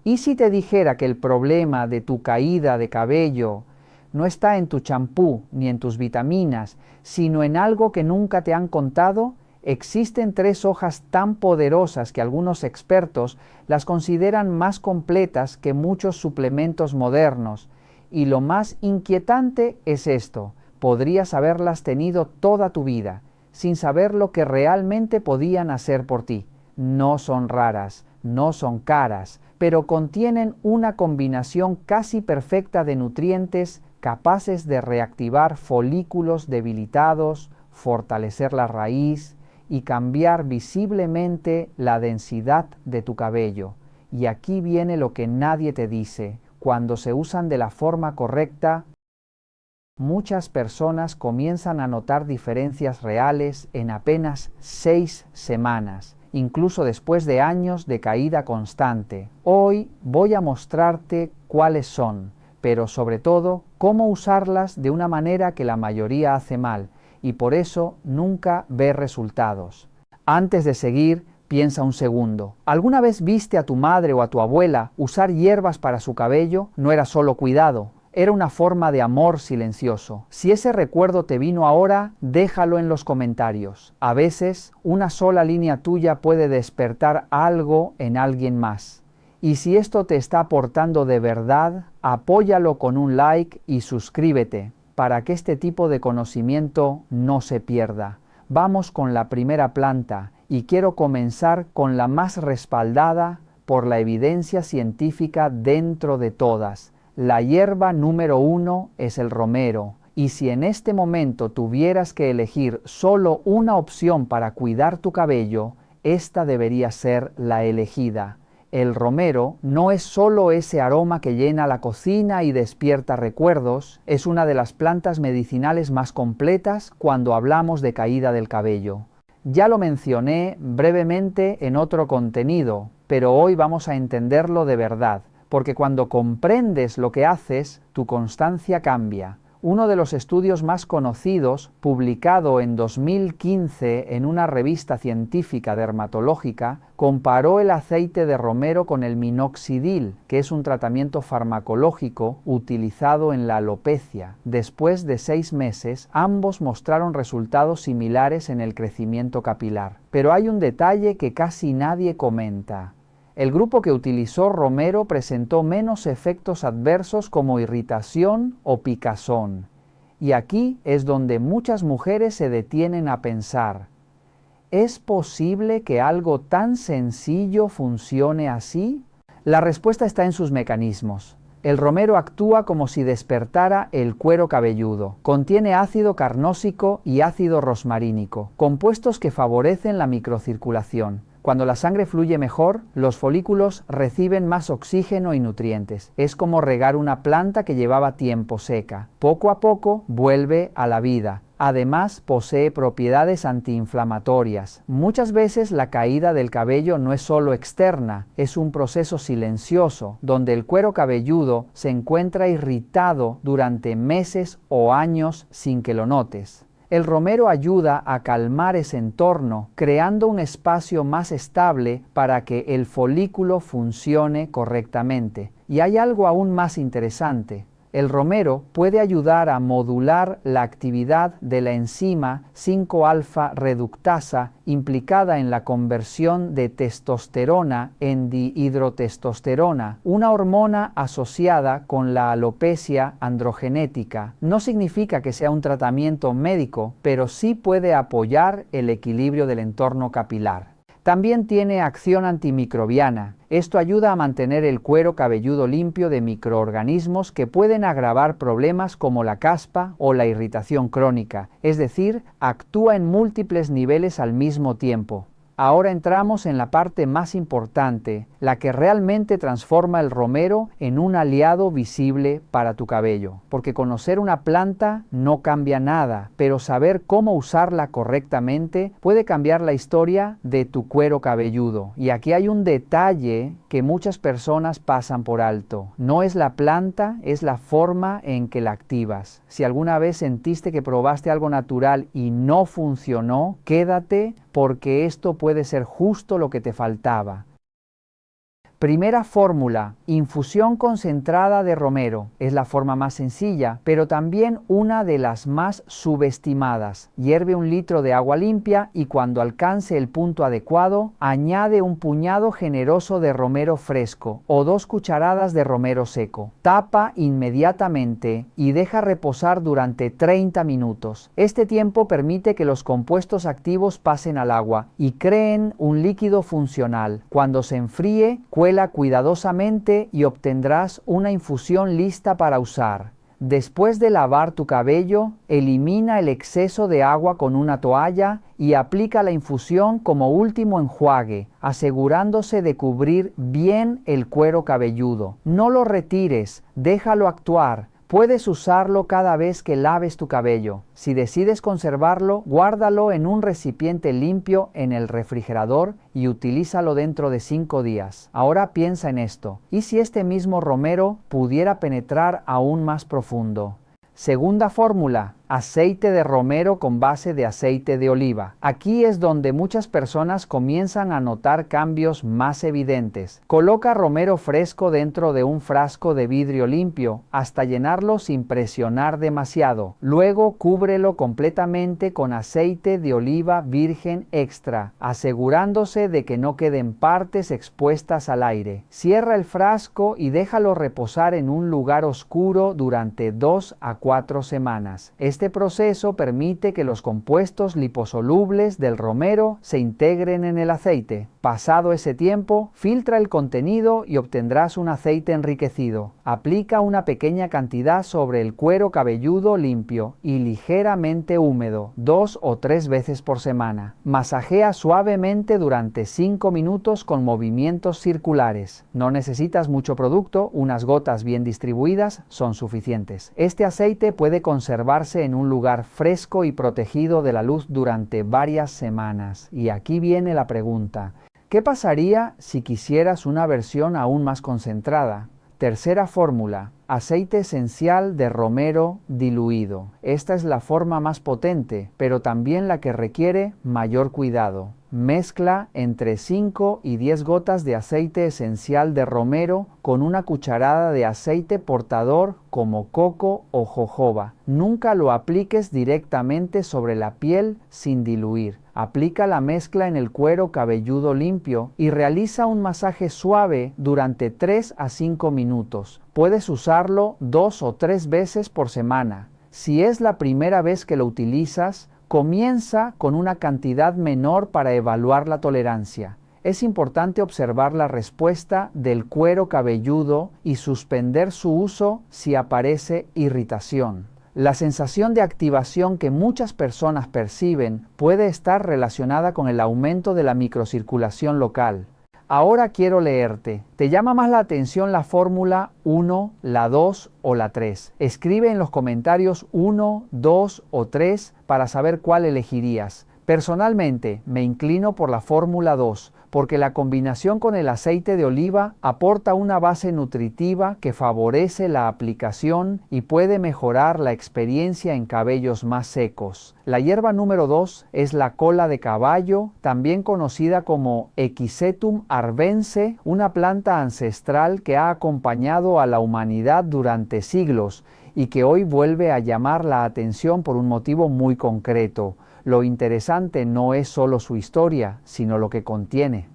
¿Y si te dijera que el problema de tu caída de cabello no está en tu champú ni en tus vitaminas, sino en algo que nunca te han contado? Existen 3 hojas tan poderosas que algunos expertos las consideran más completas que muchos suplementos modernos. Y lo más inquietante es esto: podrías haberlas tenido toda tu vida, sin saber lo que realmente podían hacer por ti. No son raras, no son caras, pero contienen una combinación casi perfecta de nutrientes capaces de reactivar folículos debilitados, fortalecer la raíz y cambiar visiblemente la densidad de tu cabello. Y aquí viene lo que nadie te dice: cuando se usan de la forma correcta, muchas personas comienzan a notar diferencias reales en apenas 6 semanas, incluso después de años de caída constante. Hoy voy a mostrarte cuáles son, pero sobre todo cómo usarlas de una manera que la mayoría hace mal y por eso nunca ve resultados. Antes de seguir, piensa un segundo. ¿Alguna vez viste a tu madre o a tu abuela usar hierbas para su cabello? No era solo cuidado, era una forma de amor silencioso. Si ese recuerdo te vino ahora, déjalo en los comentarios. A veces, una sola línea tuya puede despertar algo en alguien más. Y si esto te está aportando de verdad, apóyalo con un like y suscríbete para que este tipo de conocimiento no se pierda. Vamos con la primera planta y quiero comenzar con la más respaldada por la evidencia científica dentro de todas. La hierba número 1 es el romero, y si en este momento tuvieras que elegir solo una opción para cuidar tu cabello, esta debería ser la elegida. El romero no es solo ese aroma que llena la cocina y despierta recuerdos, es una de las plantas medicinales más completas cuando hablamos de caída del cabello. Ya lo mencioné brevemente en otro contenido, pero hoy vamos a entenderlo de verdad, porque cuando comprendes lo que haces, tu constancia cambia. Uno de los estudios más conocidos, publicado en 2015 en una revista científica dermatológica, comparó el aceite de romero con el minoxidil, que es un tratamiento farmacológico utilizado en la alopecia. Después de 6 meses, ambos mostraron resultados similares en el crecimiento capilar. Pero hay un detalle que casi nadie comenta. El grupo que utilizó romero presentó menos efectos adversos como irritación o picazón. Y aquí es donde muchas mujeres se detienen a pensar: ¿es posible que algo tan sencillo funcione así? La respuesta está en sus mecanismos. El romero actúa como si despertara el cuero cabelludo. Contiene ácido carnósico y ácido rosmarínico, compuestos que favorecen la microcirculación. Cuando la sangre fluye mejor, los folículos reciben más oxígeno y nutrientes. Es como regar una planta que llevaba tiempo seca. Poco a poco vuelve a la vida. Además, posee propiedades antiinflamatorias. Muchas veces la caída del cabello no es solo externa, es un proceso silencioso, donde el cuero cabelludo se encuentra irritado durante meses o años sin que lo notes. El romero ayuda a calmar ese entorno, creando un espacio más estable para que el folículo funcione correctamente. Y hay algo aún más interesante. El romero puede ayudar a modular la actividad de la enzima 5-alfa reductasa implicada en la conversión de testosterona en dihidrotestosterona, una hormona asociada con la alopecia androgenética. No significa que sea un tratamiento médico, pero sí puede apoyar el equilibrio del entorno capilar. También tiene acción antimicrobiana. Esto ayuda a mantener el cuero cabelludo limpio de microorganismos que pueden agravar problemas como la caspa o la irritación crónica, es decir, actúa en múltiples niveles al mismo tiempo. Ahora entramos en la parte más importante, la que realmente transforma el romero en un aliado visible para tu cabello. Porque conocer una planta no cambia nada, pero saber cómo usarla correctamente puede cambiar la historia de tu cuero cabelludo. Y aquí hay un detalle que muchas personas pasan por alto. No es la planta, es la forma en que la activas. Si alguna vez sentiste que probaste algo natural y no funcionó, quédate, porque esto puede ser justo lo que te faltaba. Primera fórmula, infusión concentrada de romero. Es la forma más sencilla, pero también una de las más subestimadas. Hierve 1 litro de agua limpia y cuando alcance el punto adecuado, añade un puñado generoso de romero fresco o 2 cucharadas de romero seco. Tapa inmediatamente y deja reposar durante 30 minutos. Este tiempo permite que los compuestos activos pasen al agua y creen un líquido funcional. Cuando se enfríe, cuela cuidadosamente y obtendrás una infusión lista para usar. Después de lavar tu cabello, elimina el exceso de agua con una toalla y aplica la infusión como último enjuague, asegurándose de cubrir bien el cuero cabelludo. No lo retires, déjalo actuar. Puedes usarlo cada vez que laves tu cabello. Si decides conservarlo, guárdalo en un recipiente limpio en el refrigerador y utilízalo dentro de 5 días. Ahora piensa en esto. ¿Y si este mismo romero pudiera penetrar aún más profundo? Segunda fórmula, aceite de romero con base de aceite de oliva. Aquí es donde muchas personas comienzan a notar cambios más evidentes. Coloca romero fresco dentro de un frasco de vidrio limpio hasta llenarlo sin presionar demasiado. Luego cúbrelo completamente con aceite de oliva virgen extra, asegurándose de que no queden partes expuestas al aire. Cierra el frasco y déjalo reposar en un lugar oscuro durante 2 a 4 semanas. Este proceso permite que los compuestos liposolubles del romero se integren en el aceite. Pasado ese tiempo, filtra el contenido y obtendrás un aceite enriquecido. Aplica una pequeña cantidad sobre el cuero cabelludo limpio y ligeramente húmedo, 2 o 3 veces por semana. Masajea suavemente durante 5 minutos con movimientos circulares. No necesitas mucho producto, unas gotas bien distribuidas son suficientes. Este aceite puede conservarse en un lugar fresco y protegido de la luz durante varias semanas. Y aquí viene la pregunta. ¿Qué pasaría si quisieras una versión aún más concentrada? Tercera fórmula, aceite esencial de romero diluido. Esta es la forma más potente, pero también la que requiere mayor cuidado. Mezcla entre 5 y 10 gotas de aceite esencial de romero con una cucharada de aceite portador como coco o jojoba. Nunca lo apliques directamente sobre la piel sin diluir. Aplica la mezcla en el cuero cabelludo limpio y realiza un masaje suave durante 3 a 5 minutos. Puedes usarlo 2 o 3 veces por semana. Si es la primera vez que lo utilizas, comienza con una cantidad menor para evaluar la tolerancia. Es importante observar la respuesta del cuero cabelludo y suspender su uso si aparece irritación. La sensación de activación que muchas personas perciben puede estar relacionada con el aumento de la microcirculación local. Ahora quiero leerte. ¿Te llama más la atención la fórmula 1, la 2 o la 3? Escribe en los comentarios 1, 2 o 3 para saber cuál elegirías. Personalmente, me inclino por la fórmula 2, porque la combinación con el aceite de oliva aporta una base nutritiva que favorece la aplicación y puede mejorar la experiencia en cabellos más secos. La hierba número 2 es la cola de caballo, también conocida como Equisetum arvense, una planta ancestral que ha acompañado a la humanidad durante siglos y que hoy vuelve a llamar la atención por un motivo muy concreto. Lo interesante no es solo su historia, sino lo que contiene.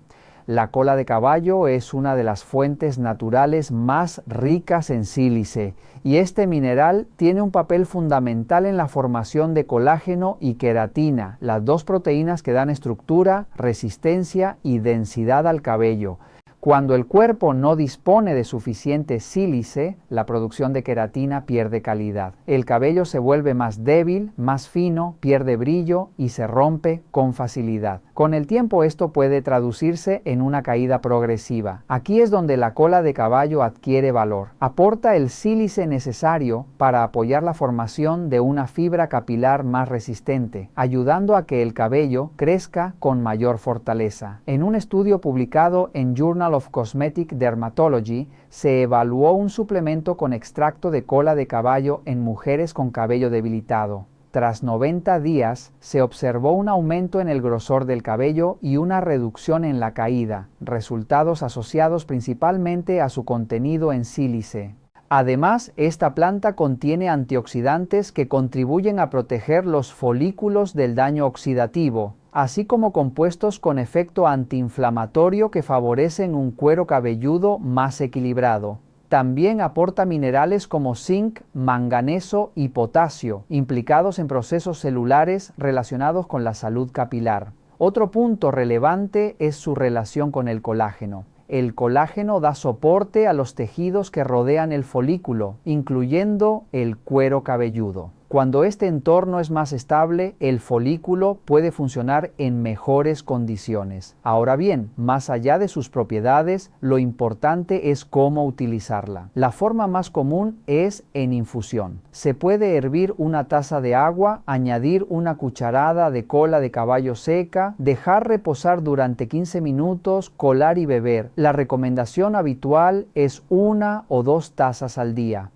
La cola de caballo es una de las fuentes naturales más ricas en sílice, y este mineral tiene un papel fundamental en la formación de colágeno y queratina, las 2 proteínas que dan estructura, resistencia y densidad al cabello. Cuando el cuerpo no dispone de suficiente sílice, la producción de queratina pierde calidad. El cabello se vuelve más débil, más fino, pierde brillo y se rompe con facilidad. Con el tiempo esto puede traducirse en una caída progresiva. Aquí es donde la cola de caballo adquiere valor. Aporta el sílice necesario para apoyar la formación de una fibra capilar más resistente, ayudando a que el cabello crezca con mayor fortaleza. En un estudio publicado en Journal of Cosmetic Dermatology, se evaluó un suplemento con extracto de cola de caballo en mujeres con cabello debilitado. Tras 90 días, se observó un aumento en el grosor del cabello y una reducción en la caída, resultados asociados principalmente a su contenido en sílice. Además, esta planta contiene antioxidantes que contribuyen a proteger los folículos del daño oxidativo, así como compuestos con efecto antiinflamatorio que favorecen un cuero cabelludo más equilibrado. También aporta minerales como zinc, manganeso y potasio, implicados en procesos celulares relacionados con la salud capilar. Otro punto relevante es su relación con el colágeno. El colágeno da soporte a los tejidos que rodean el folículo, incluyendo el cuero cabelludo. Cuando este entorno es más estable, el folículo puede funcionar en mejores condiciones. Ahora bien, más allá de sus propiedades, lo importante es cómo utilizarla. La forma más común es en infusión. Se puede hervir una taza de agua, añadir una cucharada de cola de caballo seca, dejar reposar durante 15 minutos, colar y beber. La recomendación habitual es 1 o 2 tazas al día.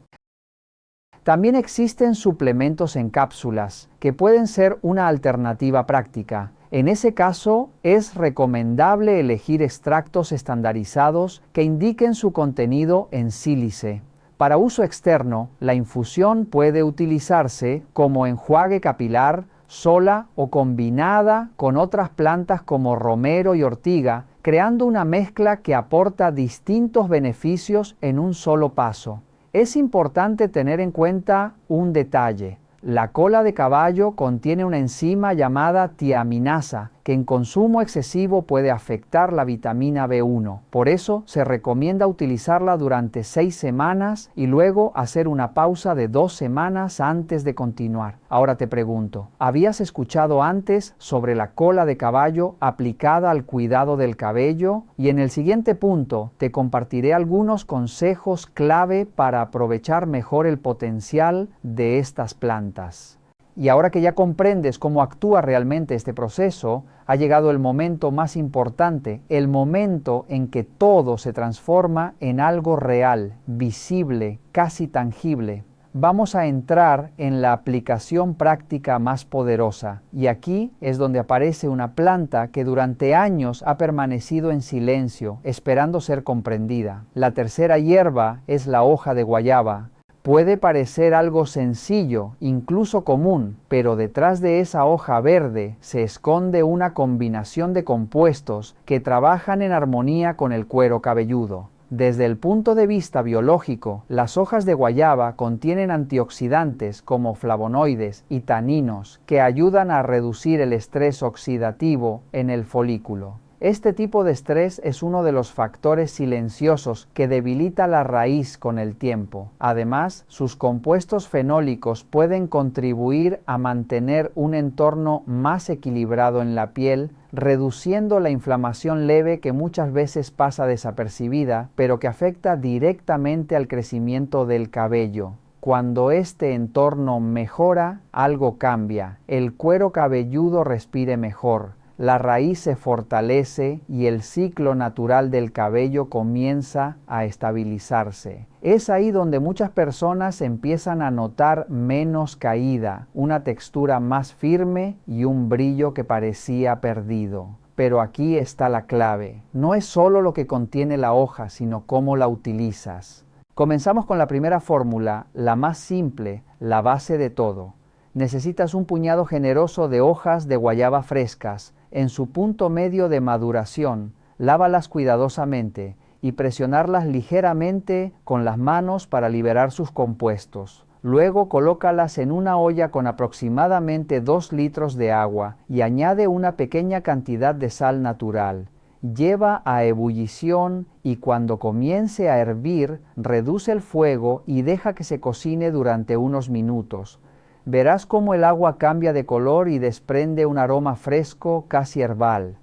También existen suplementos en cápsulas, que pueden ser una alternativa práctica. En ese caso, es recomendable elegir extractos estandarizados que indiquen su contenido en sílice. Para uso externo, la infusión puede utilizarse como enjuague capilar, sola o combinada con otras plantas como romero y ortiga, creando una mezcla que aporta distintos beneficios en un solo paso. Es importante tener en cuenta un detalle. La cola de caballo contiene una enzima llamada tiaminasa, que en consumo excesivo puede afectar la vitamina B1. Por eso se recomienda utilizarla durante 6 semanas y luego hacer una pausa de 2 semanas antes de continuar. Ahora te pregunto, ¿habías escuchado antes sobre la cola de caballo aplicada al cuidado del cabello? Y en el siguiente punto te compartiré algunos consejos clave para aprovechar mejor el potencial de estas plantas. Y ahora que ya comprendes cómo actúa realmente este proceso, ha llegado el momento más importante, el momento en que todo se transforma en algo real, visible, casi tangible. Vamos a entrar en la aplicación práctica más poderosa, y aquí es donde aparece una planta que durante años ha permanecido en silencio, esperando ser comprendida. La tercera hierba es la hoja de guayaba. Puede parecer algo sencillo, incluso común, pero detrás de esa hoja verde se esconde una combinación de compuestos que trabajan en armonía con el cuero cabelludo. Desde el punto de vista biológico, las hojas de guayaba contienen antioxidantes como flavonoides y taninos que ayudan a reducir el estrés oxidativo en el folículo. Este tipo de estrés es uno de los factores silenciosos que debilita la raíz con el tiempo. Además, sus compuestos fenólicos pueden contribuir a mantener un entorno más equilibrado en la piel, reduciendo la inflamación leve que muchas veces pasa desapercibida, pero que afecta directamente al crecimiento del cabello. Cuando este entorno mejora, algo cambia. El cuero cabelludo respire mejor. La raíz se fortalece y el ciclo natural del cabello comienza a estabilizarse. Es ahí donde muchas personas empiezan a notar menos caída, una textura más firme y un brillo que parecía perdido. Pero aquí está la clave. No es solo lo que contiene la hoja, sino cómo la utilizas. Comenzamos con la primera fórmula, la más simple, la base de todo. Necesitas un puñado generoso de hojas de guayaba frescas, en su punto medio de maduración. Lávalas cuidadosamente y presionarlas ligeramente con las manos para liberar sus compuestos. Luego colócalas en una olla con aproximadamente 2 litros de agua y añade una pequeña cantidad de sal natural. Lleva a ebullición y cuando comience a hervir, reduce el fuego y deja que se cocine durante unos minutos. Verás cómo el agua cambia de color y desprende un aroma fresco, casi herbal.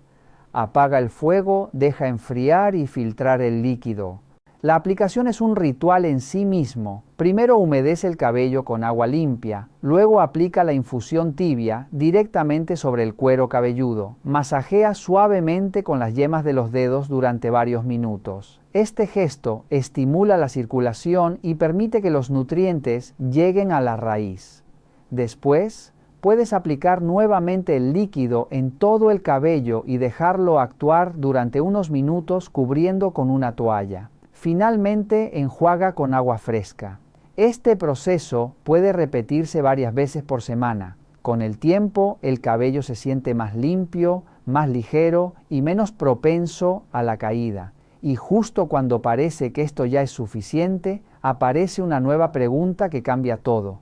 Apaga el fuego, deja enfriar y filtrar el líquido. La aplicación es un ritual en sí mismo. Primero humedece el cabello con agua limpia, luego aplica la infusión tibia directamente sobre el cuero cabelludo. Masajea suavemente con las yemas de los dedos durante varios minutos. Este gesto estimula la circulación y permite que los nutrientes lleguen a la raíz. Después, puedes aplicar nuevamente el líquido en todo el cabello y dejarlo actuar durante unos minutos cubriendo con una toalla. Finalmente, enjuaga con agua fresca. Este proceso puede repetirse varias veces por semana. Con el tiempo, el cabello se siente más limpio, más ligero y menos propenso a la caída. Y justo cuando parece que esto ya es suficiente, aparece una nueva pregunta que cambia todo.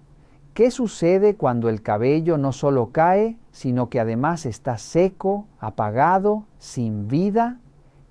¿Qué sucede cuando el cabello no solo cae, sino que además está seco, apagado, sin vida?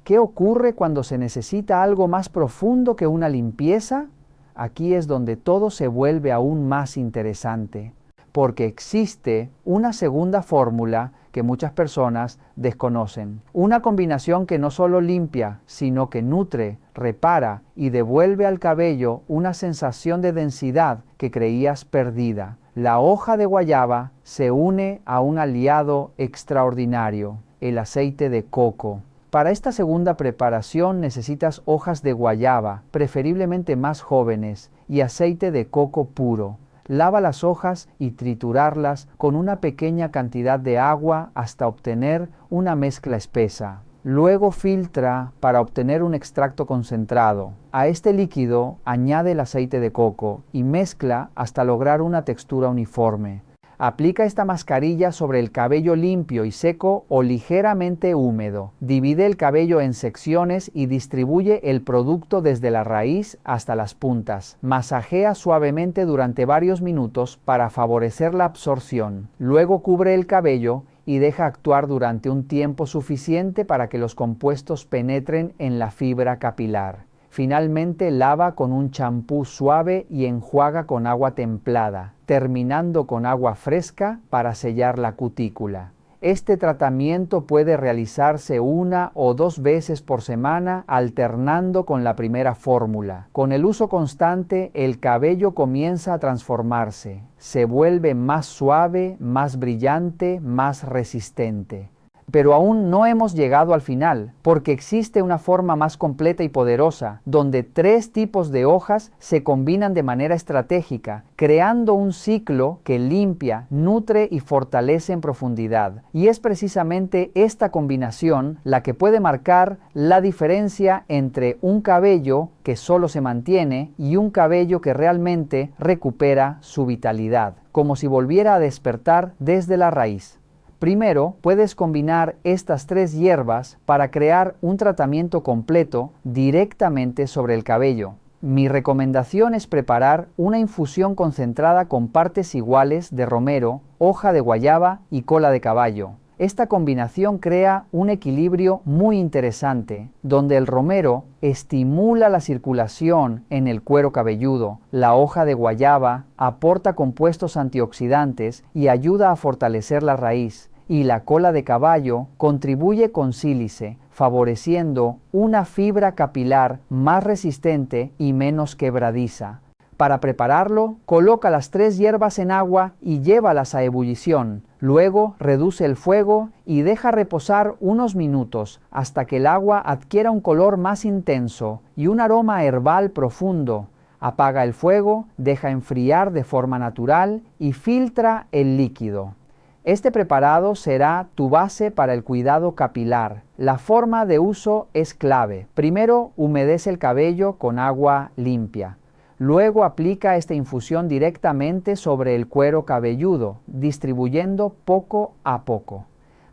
¿Qué ocurre cuando se necesita algo más profundo que una limpieza? Aquí es donde todo se vuelve aún más interesante, porque existe una segunda fórmula que muchas personas desconocen. Una combinación que no solo limpia, sino que nutre, repara y devuelve al cabello una sensación de densidad que creías perdida. La hoja de guayaba se une a un aliado extraordinario, el aceite de coco. Para esta segunda preparación necesitas hojas de guayaba, preferiblemente más jóvenes, y aceite de coco puro. Lava las hojas y triturarlas con una pequeña cantidad de agua hasta obtener una mezcla espesa. Luego filtra para obtener un extracto concentrado. A este líquido añade el aceite de coco y mezcla hasta lograr una textura uniforme. Aplica esta mascarilla sobre el cabello limpio y seco o ligeramente húmedo. Divide el cabello en secciones y distribuye el producto desde la raíz hasta las puntas. Masajea suavemente durante varios minutos para favorecer la absorción. Luego cubre el cabello y deja actuar durante un tiempo suficiente para que los compuestos penetren en la fibra capilar. Finalmente lava con un champú suave y enjuaga con agua templada, terminando con agua fresca para sellar la cutícula. Este tratamiento puede realizarse 1 o 2 veces por semana, alternando con la primera fórmula. Con el uso constante, el cabello comienza a transformarse. Se vuelve más suave, más brillante, más resistente. Pero aún no hemos llegado al final, porque existe una forma más completa y poderosa, donde 3 tipos de hojas se combinan de manera estratégica, creando un ciclo que limpia, nutre y fortalece en profundidad. Y es precisamente esta combinación la que puede marcar la diferencia entre un cabello que solo se mantiene y un cabello que realmente recupera su vitalidad, como si volviera a despertar desde la raíz. Primero, puedes combinar estas 3 hierbas para crear un tratamiento completo directamente sobre el cabello. Mi recomendación es preparar una infusión concentrada con partes iguales de romero, hoja de guayaba y cola de caballo. Esta combinación crea un equilibrio muy interesante, donde el romero estimula la circulación en el cuero cabelludo, la hoja de guayaba aporta compuestos antioxidantes y ayuda a fortalecer la raíz, y la cola de caballo contribuye con sílice, favoreciendo una fibra capilar más resistente y menos quebradiza. Para prepararlo, coloca las 3 hierbas en agua y llévalas a ebullición. Luego reduce el fuego y deja reposar unos minutos hasta que el agua adquiera un color más intenso y un aroma herbal profundo. Apaga el fuego, deja enfriar de forma natural y filtra el líquido. Este preparado será tu base para el cuidado capilar. La forma de uso es clave. Primero, humedece el cabello con agua limpia. Luego aplica esta infusión directamente sobre el cuero cabelludo, distribuyendo poco a poco.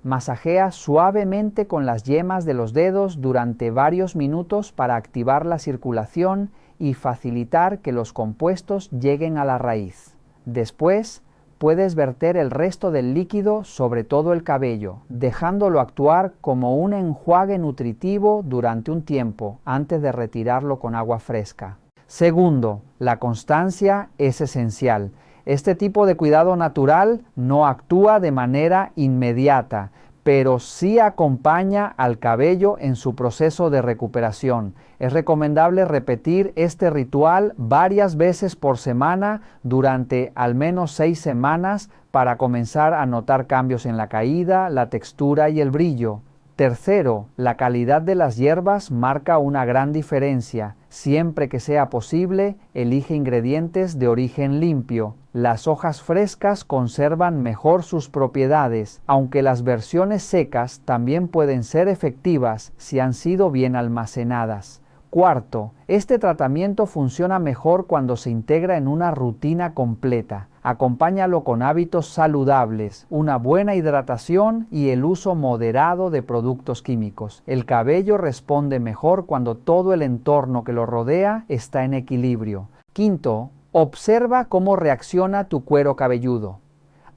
Masajea suavemente con las yemas de los dedos durante varios minutos para activar la circulación y facilitar que los compuestos lleguen a la raíz. Después, puedes verter el resto del líquido sobre todo el cabello, dejándolo actuar como un enjuague nutritivo durante un tiempo antes de retirarlo con agua fresca. Segundo, la constancia es esencial. Este tipo de cuidado natural no actúa de manera inmediata, pero sí acompaña al cabello en su proceso de recuperación. Es recomendable repetir este ritual varias veces por semana durante al menos 6 semanas para comenzar a notar cambios en la caída, la textura y el brillo. Tercero, la calidad de las hierbas marca una gran diferencia. Siempre que sea posible, elige ingredientes de origen limpio. Las hojas frescas conservan mejor sus propiedades, aunque las versiones secas también pueden ser efectivas si han sido bien almacenadas. Cuarto, este tratamiento funciona mejor cuando se integra en una rutina completa. Acompáñalo con hábitos saludables, una buena hidratación y el uso moderado de productos químicos. El cabello responde mejor cuando todo el entorno que lo rodea está en equilibrio. Quinto, observa cómo reacciona tu cuero cabelludo.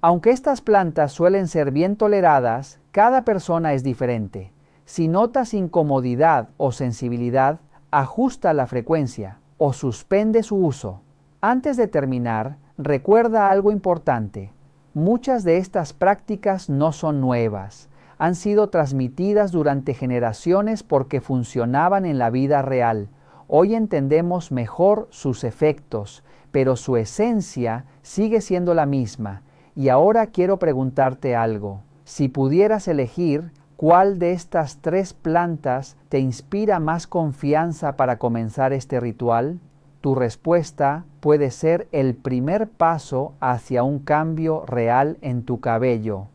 Aunque estas plantas suelen ser bien toleradas, cada persona es diferente. Si notas incomodidad o sensibilidad, ajusta la frecuencia o suspende su uso. Antes de terminar, recuerda algo importante. Muchas de estas prácticas no son nuevas. Han sido transmitidas durante generaciones porque funcionaban en la vida real. Hoy entendemos mejor sus efectos, pero su esencia sigue siendo la misma. Y ahora quiero preguntarte algo. Si pudieras elegir, ¿cuál de estas 3 plantas te inspira más confianza para comenzar este ritual? Tu respuesta puede ser el primer paso hacia un cambio real en tu cabello.